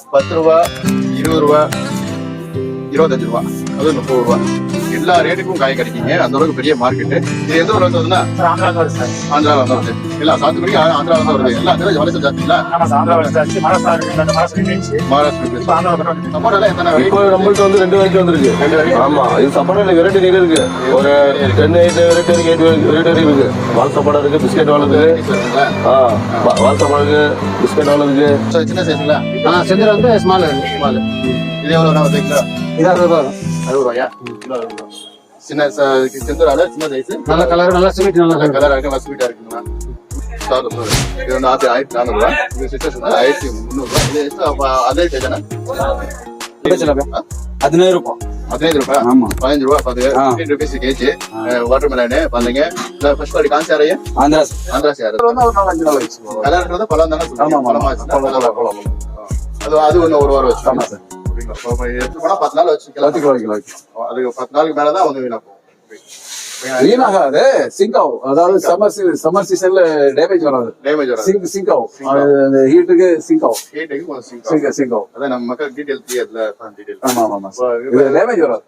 10 ரூபா, 20 ரூபா, 25 ரூபா, அது 30 ரூபா. எல்லா ரேட்டுக்கும் காய் கிடைக்குங்க. அந்த அளவுக்கு பெரிய மார்க்கெட்டு. இது எந்த ஊர்ல வருதுன்னா ஆந்திரால வருது. எல்லா சாத்துக்குடி ஆந்திரால தான் வருது. எல்லா வளர்ச்சி ஜாஸ்திங்களா? சப்போட்டா எத்தனை நம்மள்ட்ட வந்து 2 வரைக்கும் வந்துருக்கு. ஆமா, இது சப்போட்டா வெரைட்டி நிறைய இருக்கு. ஒரு 10 வெரைட்டி இருக்கு, 8 வெரைட்டி இருக்கு. வால் சப்போட்டா இருக்கு, பிஸ்கெட் வால் இருக்கு. வால் சப்போட்டா இருக்கு, பிஸ்கெட் வால் இருக்கு. சின்ன சைஸ்ங்களா? செஞ்சது வந்து ஸ்மால். இது எவ்வளவு வருதுங்களா? இது 60 ரூபா. 60 ரூபாயா? சின்ன செந்தூரால சின்ன சைஸ், நல்ல கலர், நல்ல ஸ்வீட், நல்ல கலரா இருக்கு, நல்லா ஸ்வீட்டா இருக்குங்களா? இது வந்து 1400 ரூபா. இது சிஸ்டர்ஸ் வந்து 1300 ரூபா. இது அதே சைஸ் 15 ரூபா. 15 ரூபா. ஆமா, 15 ரூபா. 15 rupees கேஜி. வாட்டர் மெலனு பாருங்க. ஃபர்ஸ்ட் குவாலிட்டி காஞ்சாரையா? ஆந்திராஸ் யாரு? கலர்ன்றது பழம் தானே சொல்லுவாங்க. அது ஒன்று ஒரு வாரம் வச்சு. ஆமா சார். எடுத்து போனா 10 நாள் வச்சுக்கலாம். அதுக்கு 10 நாளுக்கு மேலதான் வந்து வீணாகும். வீணாகாது, சிங்க் ஆகும். அதாவது சம்மர் சீசன்ல டேமேஜ் வராது. சிங்க் ஆகும். அந்த ஹீட்டுக்கு சிங்க் ஆகும். சிங்க் ஆகும். சிங்க் ஆகும். அதான் நம்ம மக்கள் டீடைல் தெரியாதுல. ஆமா, டேமேஜ் வராது.